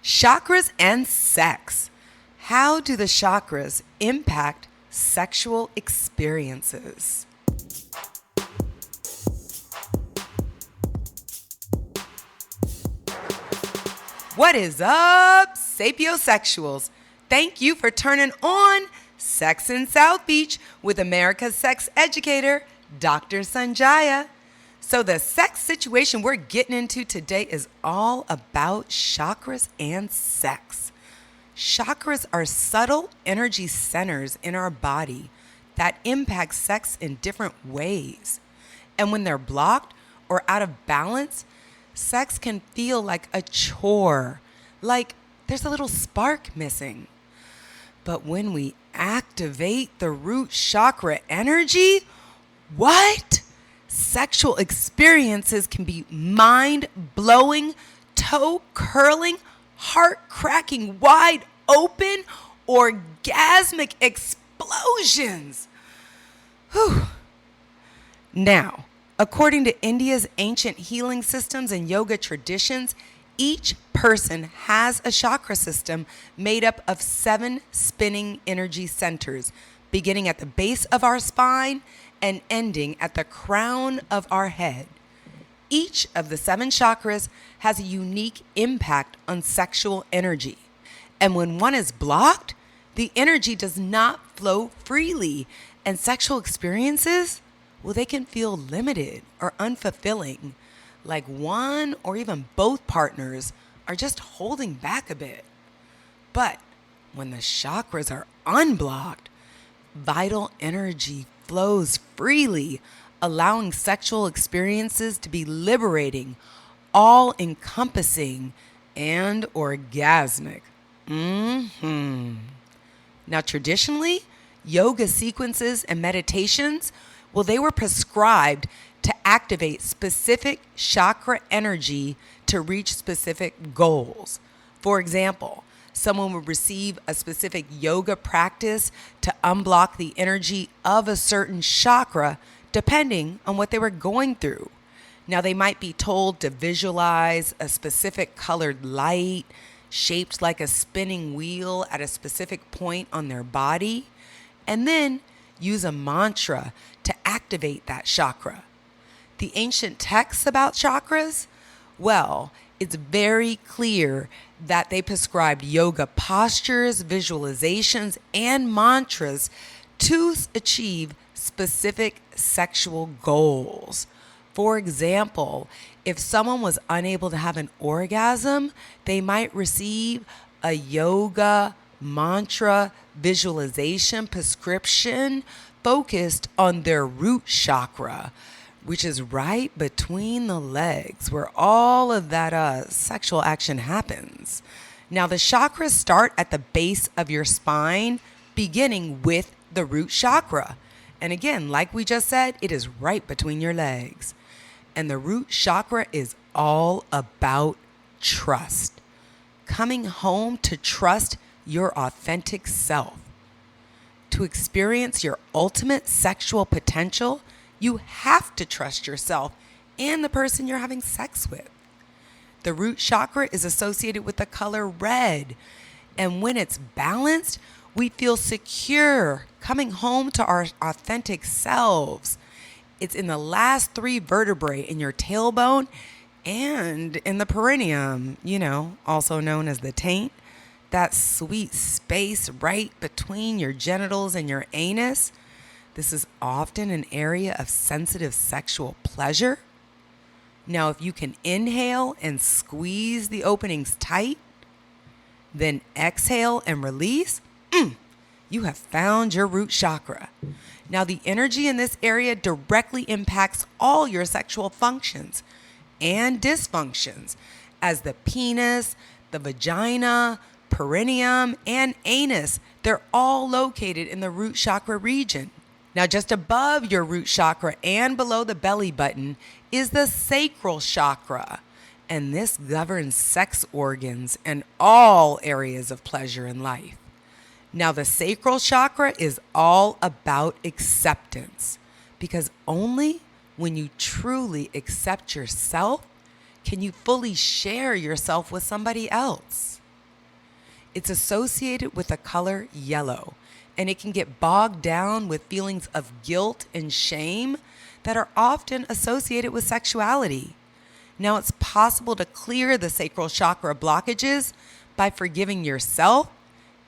Chakras and sex. How do the chakras impact sexual experiences? What is up, sapiosexuals? Thank you for turning on Sex in South Beach with America's sex educator, Dr. Sanjaya. So the sex situation we're getting into today is all about chakras and sex. Chakras are subtle energy centers in our body that impact sex in different ways. And when they're blocked or out of balance, sex can feel like a chore, like there's a little spark missing. But when we activate the root chakra energy, what? Sexual experiences can be mind-blowing, toe-curling, heart-cracking, wide open, orgasmic explosions. Whew. Now, according to India's ancient healing systems and yoga traditions, each person has a chakra system made up of 7 spinning energy centers, beginning at the base of our spine and ending at the crown of our head. Each of the 7 chakras has a unique impact on sexual energy. And when one is blocked, the energy does not flow freely, and sexual experiences, well, they can feel limited or unfulfilling, like one or even both partners are just holding back a bit. But when the chakras are unblocked, vital energy flows freely, allowing sexual experiences to be liberating, all-encompassing, and orgasmic. Now, traditionally, yoga sequences and meditations, well, they were prescribed to activate specific chakra energy to reach specific goals. For example, someone would receive a specific yoga practice to unblock the energy of a certain chakra depending on what they were going through. Now, they might be told to visualize a specific colored light shaped like a spinning wheel at a specific point on their body, and then use a mantra to activate that chakra. The ancient texts about chakras, well, it's very clear that they prescribed yoga postures, visualizations, and mantras to achieve specific sexual goals. For example, if someone was unable to have an orgasm, they might receive a yoga mantra visualization prescription focused on their root chakra, which is right between the legs where all of that sexual action happens. Now, the chakras start at the base of your spine, beginning with the root chakra. And again, like we just said, it is right between your legs. And the root chakra is all about trust. Coming home to trust your authentic self. To experience your ultimate sexual potential, you have to trust yourself and the person you're having sex with. The root chakra is associated with the color red. And when it's balanced, we feel secure coming home to our authentic selves. It's in the last 3 vertebrae in your tailbone and in the perineum, also known as the taint. That sweet space right between your genitals and your anus. This is often an area of sensitive sexual pleasure. Now, if you can inhale and squeeze the openings tight, then exhale and release, you have found your root chakra. Now, the energy in this area directly impacts all your sexual functions and dysfunctions, as the penis, the vagina, perineum, and anus, they're all located in the root chakra region. Now, just above your root chakra and below the belly button is the sacral chakra, and this governs sex organs and all areas of pleasure in life. Now, the sacral chakra is all about acceptance, because only when you truly accept yourself can you fully share yourself with somebody else. It's associated with the color yellow, and it can get bogged down with feelings of guilt and shame that are often associated with sexuality. Now, it's possible to clear the sacral chakra blockages by forgiving yourself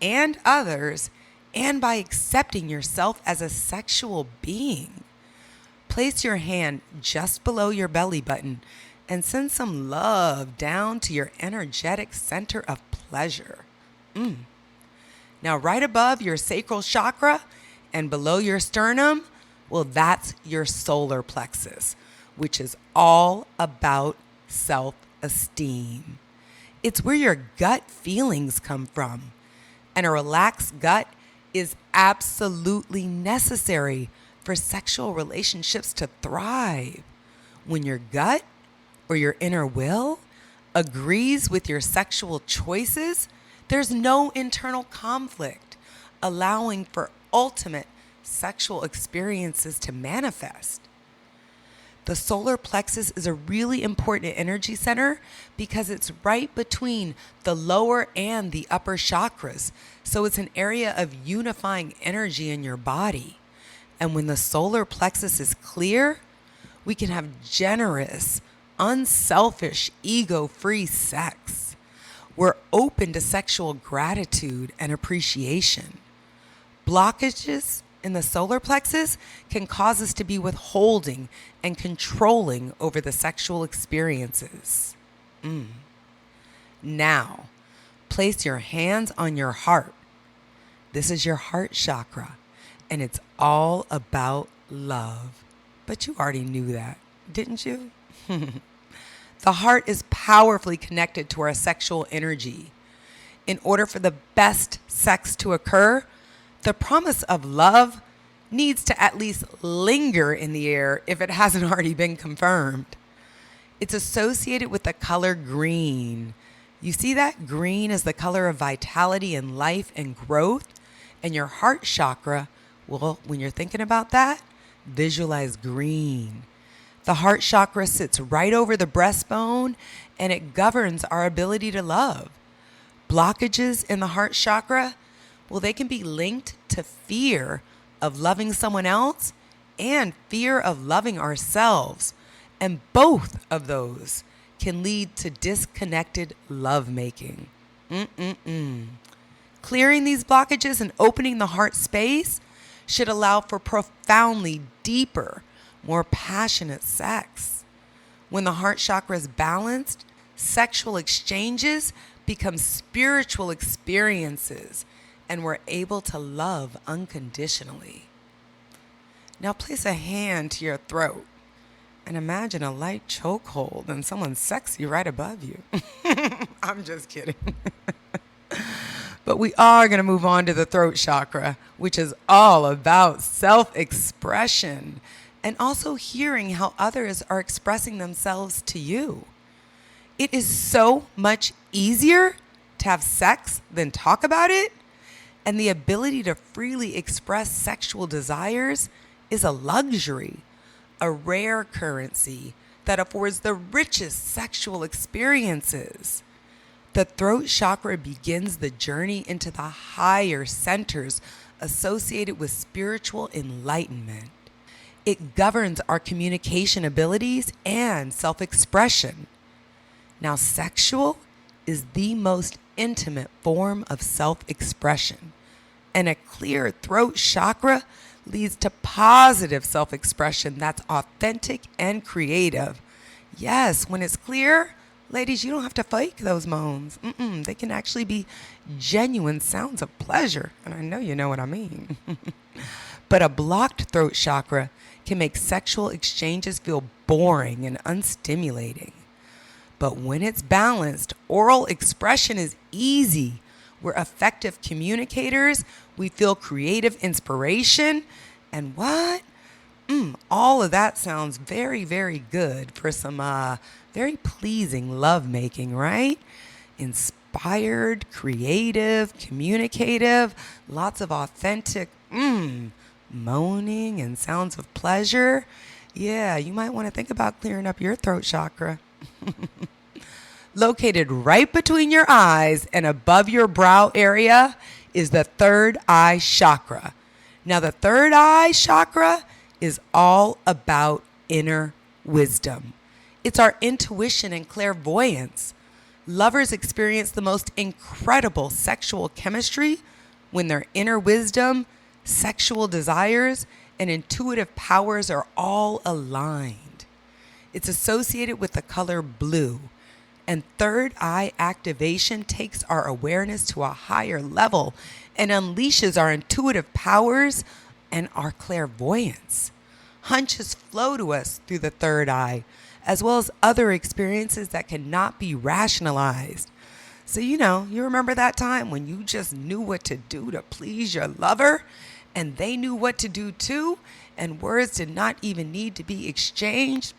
and others, and by accepting yourself as a sexual being. Place your hand just below your belly button and send some love down to your energetic center of pleasure. Now, right above your sacral chakra and below your sternum, well, that's your solar plexus, which is all about self-esteem. It's where your gut feelings come from. And a relaxed gut is absolutely necessary for sexual relationships to thrive. When your gut or your inner will agrees with your sexual choices, there's no internal conflict, allowing for ultimate sexual experiences to manifest. The solar plexus is a really important energy center because it's right between the lower and the upper chakras. So it's an area of unifying energy in your body. And when the solar plexus is clear, we can have generous, unselfish, ego-free sex. We're open to sexual gratitude and appreciation. Blockages in the solar plexus can cause us to be withholding and controlling over the sexual experiences. Now, place your hands on your heart. This is your heart chakra, and it's all about love. But you already knew that, didn't you? The heart is powerfully connected to our sexual energy. In order for the best sex to occur, the promise of love needs to at least linger in the air if it hasn't already been confirmed. It's associated with the color green. You see that? Green is the color of vitality and life and growth. And your heart chakra, well, when you're thinking about that, visualize green. The heart chakra sits right over the breastbone, and it governs our ability to love. Blockages in the heart chakra, well, they can be linked to fear of loving someone else and fear of loving ourselves. And both of those can lead to disconnected lovemaking. Clearing these blockages and opening the heart space should allow for profoundly deeper, more passionate sex. When the heart chakra is balanced, sexual exchanges become spiritual experiences, and we're able to love unconditionally. Now place a hand to your throat and imagine a light chokehold and someone sexy right above you. I'm just kidding. But we are going to move on to the throat chakra, which is all about self-expression and also hearing how others are expressing themselves to you. It is so much easier to have sex than talk about it, and the ability to freely express sexual desires is a luxury, a rare currency that affords the richest sexual experiences. The throat chakra begins the journey into the higher centers associated with spiritual enlightenment. It governs our communication abilities and self-expression. Now, sexual is the most intimate form of self-expression, and a clear throat chakra leads to positive self-expression that's authentic and creative. Yes, when it's clear, ladies, you don't have to fake those moans. They can actually be genuine sounds of pleasure, and I know you know what I mean. But a blocked throat chakra can make sexual exchanges feel boring and unstimulating. But when it's balanced, oral expression is easy. We're effective communicators. We feel creative inspiration. And what? All of that sounds very, very good for some very pleasing lovemaking, right? Inspired, creative, communicative, lots of authentic moaning and sounds of pleasure. Yeah, you might want to think about clearing up your throat chakra. Located right between your eyes and above your brow area is the third eye chakra. Now, the third eye chakra is all about inner wisdom. It's our intuition and clairvoyance. Lovers experience the most incredible sexual chemistry when their inner wisdom, sexual desires, and intuitive powers are all aligned. It's associated with the color blue, and third eye activation takes our awareness to a higher level and unleashes our intuitive powers and our clairvoyance. Hunches flow to us through the third eye, as well as other experiences that cannot be rationalized. So, you remember that time when you just knew what to do to please your lover, and they knew what to do too, and words did not even need to be exchanged?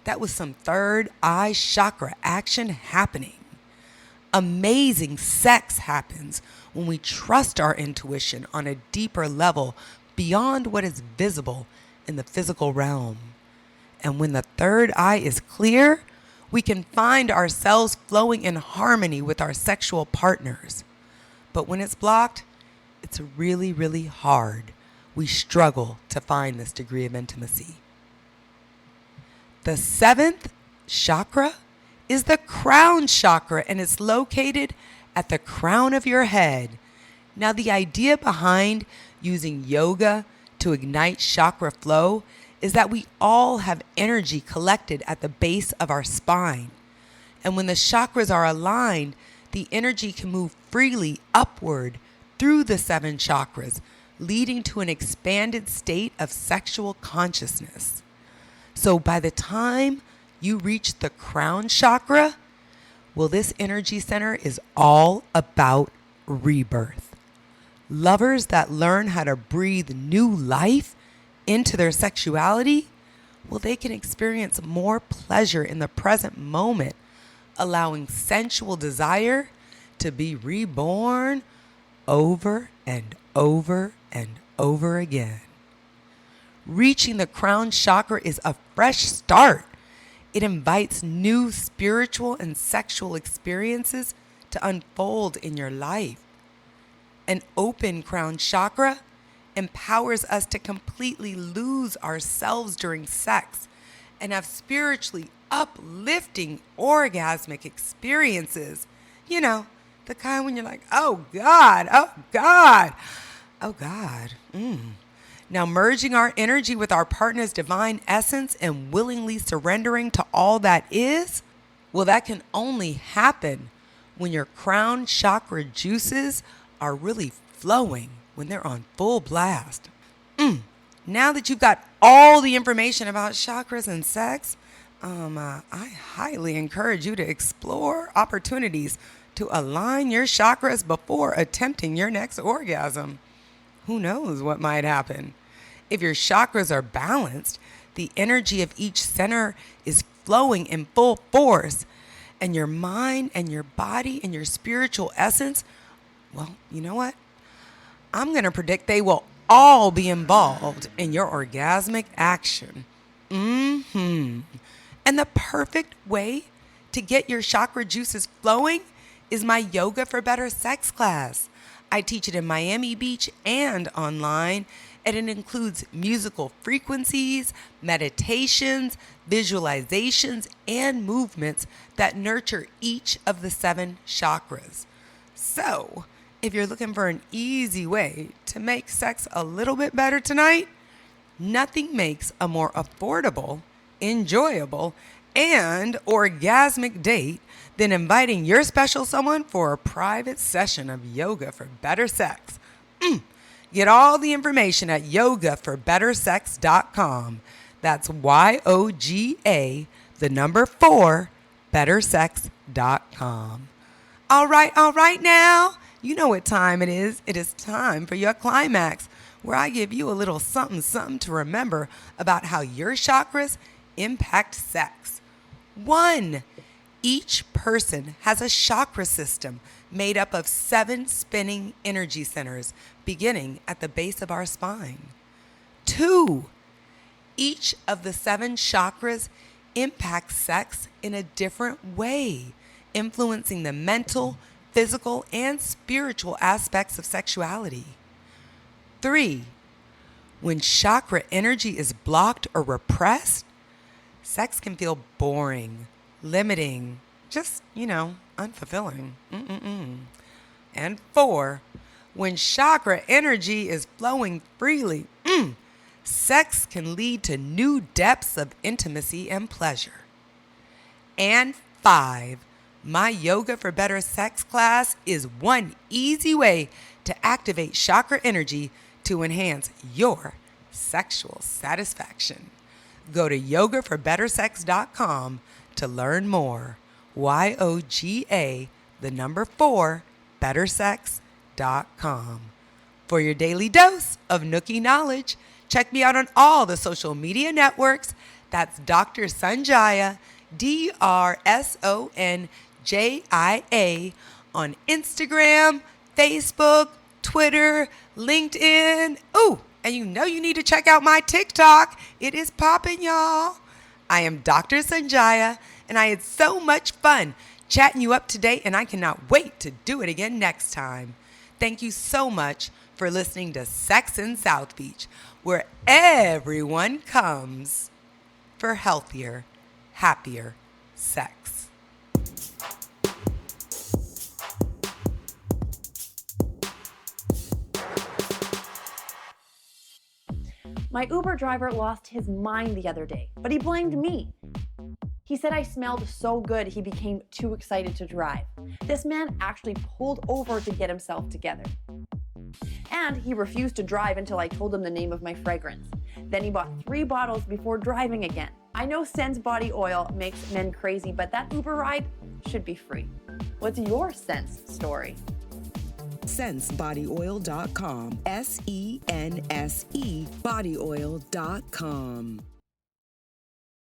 That was some third eye chakra action happening. Amazing sex happens when we trust our intuition on a deeper level beyond what is visible in the physical realm. And when the third eye is clear, we can find ourselves flowing in harmony with our sexual partners. But when it's blocked, it's really, really hard. We struggle to find this degree of intimacy. The seventh chakra is the crown chakra, and it's located at the crown of your head. Now, the idea behind using yoga to ignite chakra flow is that we all have energy collected at the base of our spine. And when the chakras are aligned, the energy can move freely upward through the seven chakras, leading to an expanded state of sexual consciousness. So by the time you reach the crown chakra, this energy center is all about rebirth. Lovers that learn how to breathe new life into their sexuality, they can experience more pleasure in the present moment, allowing sensual desire to be reborn over and over and over again. Reaching the crown chakra is a fresh start. It invites new spiritual and sexual experiences to unfold in your life. An open crown chakra empowers us to completely lose ourselves during sex and have spiritually uplifting orgasmic experiences. The kind when you're like, oh God, oh God, oh God. Now, merging our energy with our partner's divine essence and willingly surrendering to all that is, that can only happen when your crown chakra juices are really flowing, when they're on full blast. Now that you've got all the information about chakras and sex, I highly encourage you to explore opportunities to align your chakras before attempting your next orgasm. Who knows what might happen? If your chakras are balanced, the energy of each center is flowing in full force, and your mind and your body and your spiritual essence, you know what? I'm going to predict they will all be involved in your orgasmic action. And the perfect way to get your chakra juices flowing is my Yoga for Better Sex class. I teach it in Miami Beach and online, and it includes musical frequencies, meditations, visualizations, and movements that nurture each of the seven chakras. So, if you're looking for an easy way to make sex a little bit better tonight, nothing makes a more affordable, enjoyable, and orgasmic date than inviting your special someone for a private session of Yoga for Better Sex. Get all the information at yogaforbettersex.com. That's YOGA, the number 4, bettersex.com. All right now. You know what time it is. It is time for your climax, where I give you a little something to remember about how your chakras impact sex. 1, each person has a chakra system made up of 7 spinning energy centers beginning at the base of our spine. 2, each of the 7 chakras impacts sex in a different way, influencing the mental, physical, and spiritual aspects of sexuality. 3. When chakra energy is blocked or repressed, sex can feel boring, limiting, just, unfulfilling. And 4. When chakra energy is flowing freely, sex can lead to new depths of intimacy and pleasure. And 5. My Yoga for Better Sex class is one easy way to activate chakra energy to enhance your sexual satisfaction. Go to yogaforbettersex.com to learn more. YOGA, 4, bettersex.com. For your daily dose of Nookie knowledge, check me out on all the social media networks. That's Dr. Sanjaya, DRSONJIA, on Instagram, Facebook, Twitter, LinkedIn. Ooh, and you need to check out my TikTok. It is popping, y'all. I am Dr. Sanjaya, and I had so much fun chatting you up today, and I cannot wait to do it again next time. Thank you so much for listening to Sex in South Beach, where everyone comes for healthier, happier sex. My Uber driver lost his mind the other day, but he blamed me. He said I smelled so good he became too excited to drive. This man actually pulled over to get himself together. And he refused to drive until I told him the name of my fragrance. Then he bought 3 bottles before driving again. I know Sense body oil makes men crazy, but that Uber ride should be free. What's your Sense story? SenseBodyOil.com. SENSE bodyoil.com.